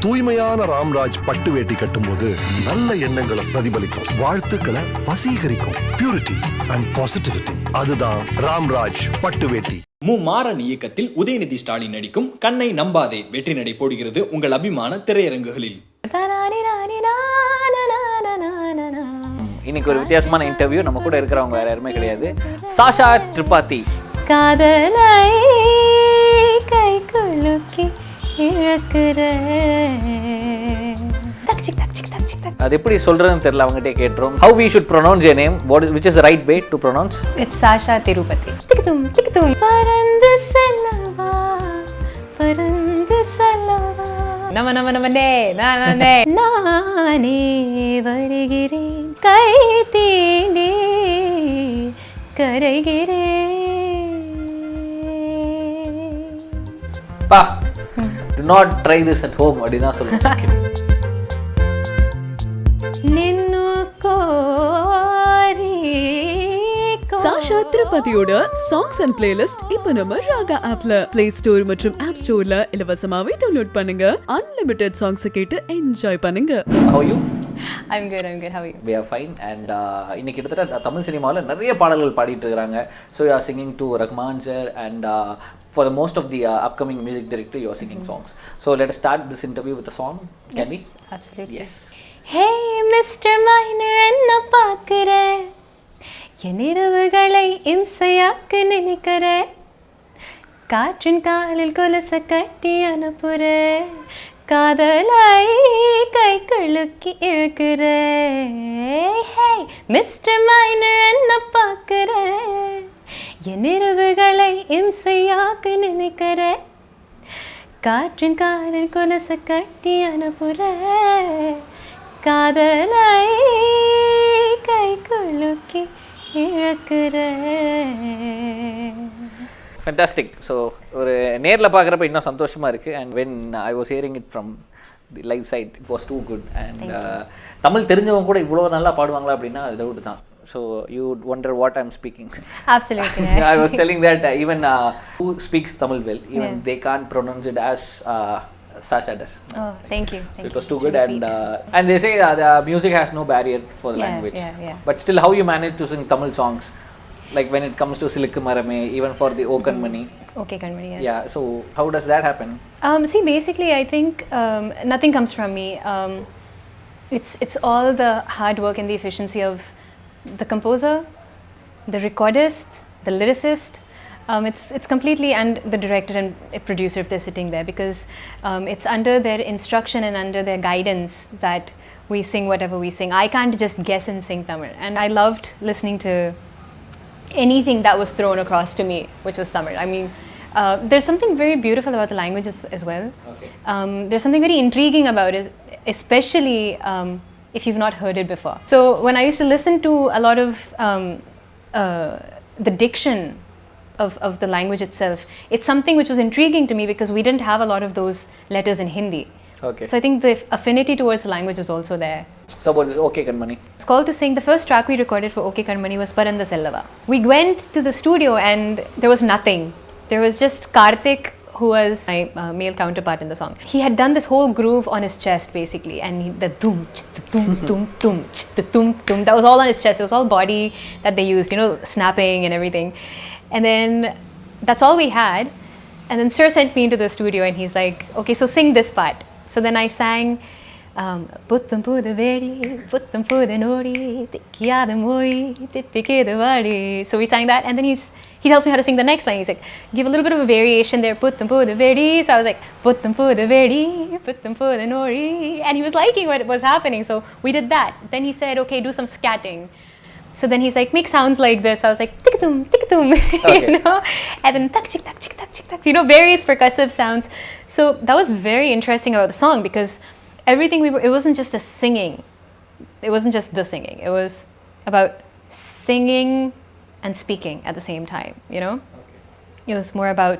தூய்மையான ராம்ராஜ் பட்டு வேட்டி கட்டும்போது நல்ல எண்ணங்களை பிரதிபலிக்கும், வாழ்த்துக்களை வசீகரிக்கும். பியூரிட்டி அண்ட் பாசிட்டிவிட்டி, அதுதான் ராம்ராஜ் பட்டு வேட்டி. மாறன் இயக்கத்தில் உதயநிதி ஸ்டாலின் நடிக்கும் கண்ணை நம்பாதே வெற்றி நடை போடுகிறது உங்கள் அபிமான திரையரங்குகளில். இன்னைக்கு ஒரு வித்தியாசமான இன்டர்வியூ. நம்ம கூட இருக்கிறவங்க வேற யாருமே கிடையாது, சாஷா திரிபாதி. காதலை கை குலுக்கி இழக்குற, அது எப்படி சொல்றதுன்னு தெரியல, அவங்ககிட்ட கேட்டுறோம். How we should pronounce your name? Which is the right way to pronounce? It's Shashaa Tirupati. பறந்து செல்லவா பறந்து செல்லவா நமனே நானே வருகிறேன், கை தீண்டி கரைகிறேன். பா, do not try this at home அப்படினா சொல்லுங்க. சாஷா திருப்பதியோட சாங்ஸ் அண்ட் பிளேலிஸ்ட் இப்ப நம்ம ராகா ஆப்ல பிளே ஸ்டோர் மற்றும் ஆப் ஸ்டோர்ல இலவசமாவே டவுன்லோட் பண்ணுங்க. அன்லிமிட்டெட் சாங்ஸ் கேட்டு என்ஜாய் பண்ணுங்க. How are you? I'm good. How are you? We are fine. And இன்னைக்கு கிட்டத்தட்ட தமிழ் சினிமாவில் நிறைய பாடல்கள் பாடிட்டு இருக்காங்க. So you are singing to Rahman sir, and for the most of the upcoming music director you are singing songs. So let us start this interview with a song. Can we? Absolutely. Yes. Hey Mr. Minor, என்ன பார்க்குற, என் இரவுகளை இம்சையாக்க நினைக்கிற, காற்றின் காலில் கொலுச கட்டி அனுப்புற, காதலை கை குலுக்கி இழுக்கிற. Hey Mr. Minor, என்ன பார்க்குற, என் இரவுகளை இம்சையாக்க நினைக்கிற, காற்றின் காலில் கொலுச கட்டி அனுப்புற, காதலை கை குலுக்கி இழக்குற. Fantastic. So ஒரு நேரில் பார்க்குறப்ப இன்னும் சந்தோஷமாக இருக்குது. And when I was hearing it from the live side, it was too good. And Tamil தெரிஞ்சவங்க கூட இவ்வளோ நல்லா பாடுவாங்களா அப்படின்னா அது டவுட் தான். So you would wonder what I'm speaking. Absolutely. I was telling that even who speaks Tamil well, even they can't pronounce it as Sasha does. Oh, thank you. So it was too good. And they say the music has no barrier for the language. Yeah. But still, how you manage to sing Tamil songs, like when it comes to Silukku Marame, even for the O Kanmani. Okay, Kanmani, yes. Yeah. So how does that happen? See, basically, I think nothing comes from me. It's all the hard work and the efficiency of the composer, the recordist, the lyricist. It's completely, and the director and producer if they're sitting there, because it's under their instruction and under their guidance that we sing whatever we sing. I can't just guess and sing Tamil, and I loved listening to anything that was thrown across to me which was Tamil. I mean, there's something very beautiful about the language as well. Okay. There's something very intriguing about it, especially if you've not heard it before. So when I used to listen to a lot of the diction of the language itself, it's something which was intriguing to me because we didn't have a lot of those letters in Hindi. Okay. So I think the affinity towards the language is also there. So about this Okay Kanmani. It's called to sing. The first track we recorded for Okay Kanmani was Paranda Sellava. We went to the studio and there was nothing. There was just Carnatic, who was my male counterpart in the song. He had done this whole groove on his chest basically, and the doom, doom, doom, doom, doom, doom. That was all on his chest. It was all body that they used, snapping and everything. And then that's all we had. And then Sir sent me into the studio and he's like, okay, so sing this part. So then I sang Puttam Puda Vedi, Puttam Puda Nori, Tikkiyada Mori, Tippikeda Vadi. So we sang that, and then he tells me how to sing the next line. He's like, give a little bit of a variation there, Puttam Puda Vedi. So I was like, Puttam Puda Vedi, Puttam Puda Nori. And he was liking what was happening, so we did that. Then he said, okay, do some scatting. So then he's like, make sounds like this. I was like, tikkatum, tikkatum, okay. And then tak chik tak chik tak chik tak, various percussive sounds. So that was very interesting about the song because everything it wasn't just a singing. It wasn't just the singing. It was about singing and speaking at the same time, Okay. It was more about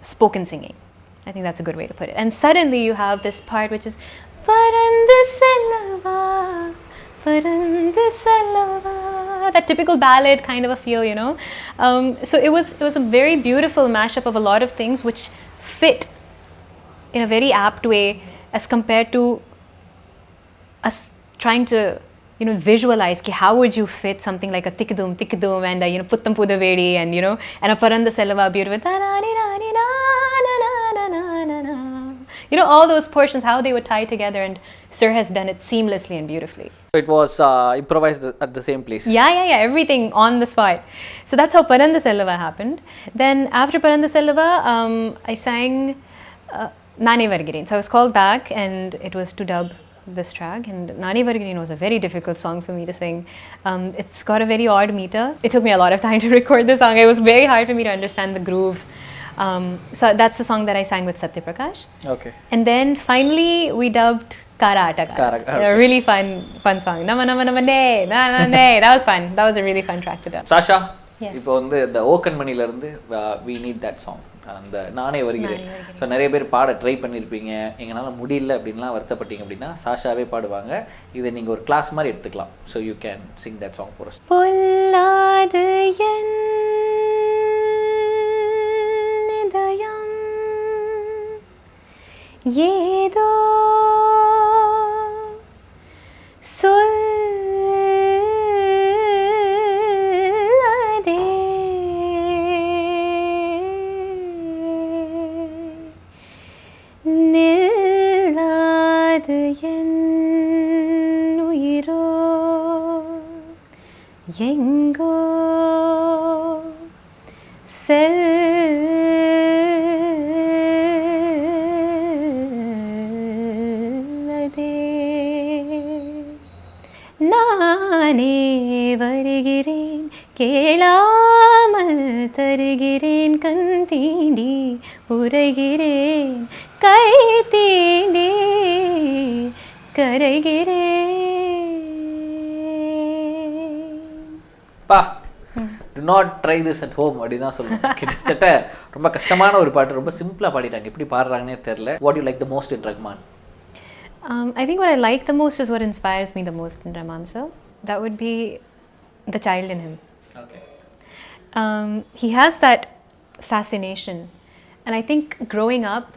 spoken singing. I think that's a good way to put it. And suddenly you have this part which is Paranda Sellava, Paranda Sellava, that typical ballad kind of a feel, So it was a very beautiful mashup of a lot of things which fit in a very apt way as compared to us trying to, visualize how would you fit something like a tikadum and puttam pudavedi and and a paranda selava beautiful, all those portions, how they would tie together, and Sir has done it seamlessly and beautifully. It was improvised at the same place. Yeah, everything on the spot. So that's how Paranda Sellava happened. Then after Paranda Sellava, I sang Nane Vargirin. So I was called back and it was to dub this track, and Nane Vargirin was a very difficult song for me to sing. It's got a very odd meter. It took me a lot of time to record the song. It was very hard for me to understand the groove. So that's the song that I sang with Satya Prakash. Okay. And then finally we dubbed Carnatic. Okay. A really fun song. Nama nama nama ne, na na ne. That was fun. That was a really fun track to dub. Sasha, Yes. இப்போ வந்து இந்த ஓக்கன்மணில இருந்து we need that song. அந்த நானே வருகிறேன். So நிறைய பேர் பாட ட்ரை பண்ணியிருப்பீங்க, எங்களால் முடியல அப்படின்லாம் வருத்தப்பட்டீங்க அப்படின்னா சாஷாவே பாடுவாங்க. இதை நீங்கள் ஒரு கிளாஸ் மாதிரி எடுத்துக்கலாம். So you can sing that song for us. பொல்லாது என் இதயம் ஏதோ சொல்லதே, நில்லாது என் உயிரோ எங்கோ செல்லதே, நானே வருகிறேன் கேளாமல் தருகிறேன், கண் தீண்டி உரைகிறேன் கை தீண்டி கரைகிறேன். பா, do not try this at home அப்படி தான் சொல்லுவேன். கிட்டத்தட்ட ரொம்ப கஷ்டமான ஒரு பாட்டு, ரொம்ப சிம்பிளாக பாடிட்டாங்க. எப்படி பாடுறாங்கன்னே தெரில. What do you like the most in Rahman? I think what I like the most is what inspires me the most in Rahman sir. That would be the child in him. Okay. He has that fascination, and I think growing up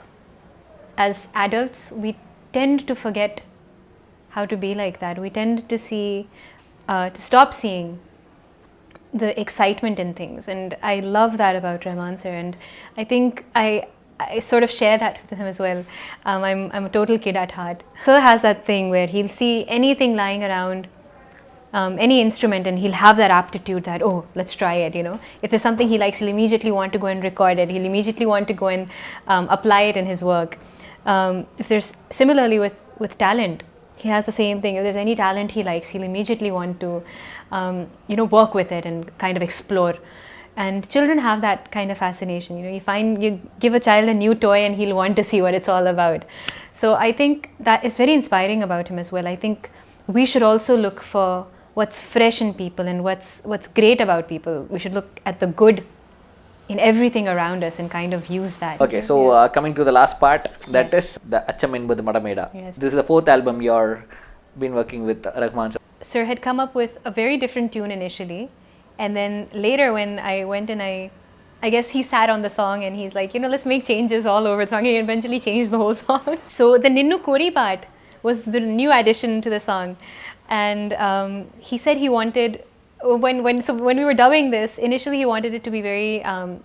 as adults we tend to forget how to be like that. We tend to to stop seeing the excitement in things, and I love that about Rahman sir, and I think I sort of share that with him as well. I'm a total kid at heart. Sir has that thing where he'll see anything lying around, any instrument, and he'll have that aptitude that, oh, let's try it, If there's something he likes, he'll immediately want to go and record it. He'll immediately want to go and apply it in his work. If there's similarly with talent, he has the same thing. If there's any talent he likes, he'll immediately want to work with it and kind of explore. And children have that kind of fascination. You give a child a new toy and he'll want to see what it's all about. So I think that is very inspiring about him as well. I think we should also look for what's fresh in people and what's great about people. We should look at the good in everything around us and kind of use that. Okay, so coming to the last part, that is the Acham Enbadu Madameda. Yes. This is the fourth album you're been working with Rahman. Sir had come up with a very different tune initially, and then later when I went and I guess he sat on the song and he's like, let's make changes all over the song. He eventually changed the whole song. So the Ninnu Kori part was the new addition to the song, and he said he wanted, when we were dubbing this, initially he wanted it to be very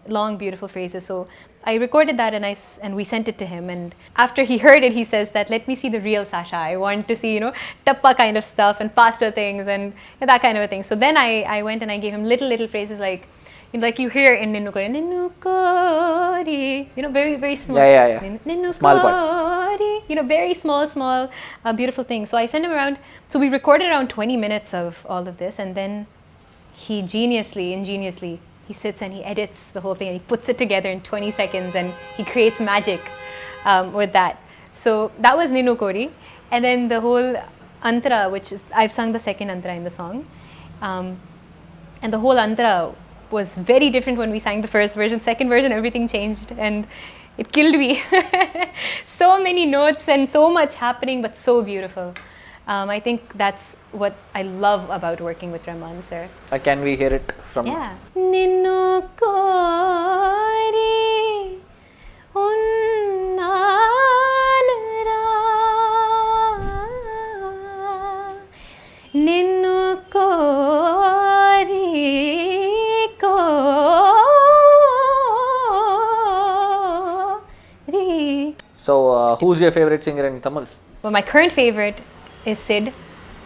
long, beautiful phrases. So I recorded that and we sent it to him, and after he heard it, he says that, let me see the real Sasha. I want to see, tappa kind of stuff and faster things and that kind of a thing. So then I went and I gave him little phrases like you hear in Ninnu Kori, very, very small. Yeah. Ninnu Small part. Kori, very small, beautiful things. So I sent him around, so we recorded around 20 minutes of all of this, and then he ingeniously, he sits and he edits the whole thing and he puts it together in 20 seconds and he creates magic with that. So that was Ninnu Kori. And then the whole Antara, which is, I've sung the second Antara in the song. And the whole Antara was very different when we sang the first version. Second version, everything changed and it killed me. So many notes and so much happening, but so beautiful. I think that's what I love about working with Rahman sir. Can we hear it from? Yeah. Ninnu kori unnanara Who's your favorite singer in Tamil? Well, my current favorite is Sid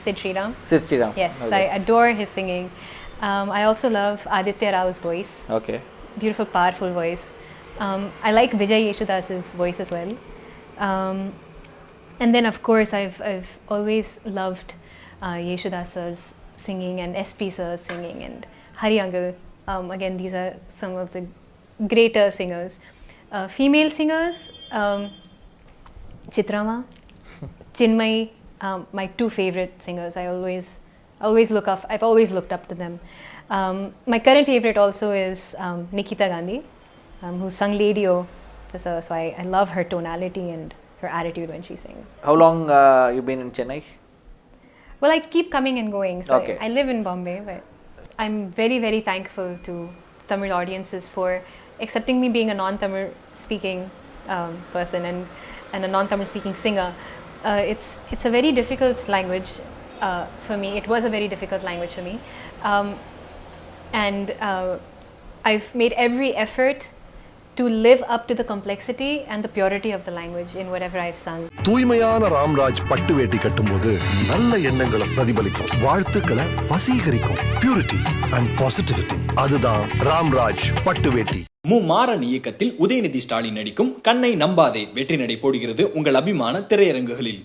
Sriram. Sid Sriram. Yes, Oh, I adore his singing. I also love Aditya Rao's voice. Okay. Beautiful, powerful voice. I like Vijay Yeshudas's voice as well. And then, of course, I've always loved Yeshudasa's singing and SP Sir's singing and Hari Uncle. Again, these are some of the greater singers. Female singers, Chitrama, Chinmayi, my two favorite singers. I've always looked up to them. My current favorite also is Nikita Gandhi, who sung Lady-O. So I love her tonality and her attitude when she sings. How long you been in Chennai? Well, I keep coming and going. So Okay. I live in Bombay, but I'm very, very thankful to Tamil audiences for accepting me being a non-Tamil speaking person and a non-Tamil speaking singer. It's a very difficult language for me. It was a very difficult language for me. And I've made every effort to live up to the complexity and the purity of the language in whatever I've sung. தூய்மையான ராம்ராஜ் பட்டு வேட்டி கட்டும்போது நல்ல எண்ணங்களை பிரதிபலிக்கும், வாழ்த்துக்களை வசீகரிக்கும். Purity and positivity, அதுதான் ராம்ராஜ் பட்டு வேட்டி. மாறன் இயக்கத்தில் உதயநிதி ஸ்டாலின் நடிக்கும் கண்ணை நம்பாதே வெற்றி நடை போடுகிறது உங்கள் அபிமான திரையரங்குகளில்.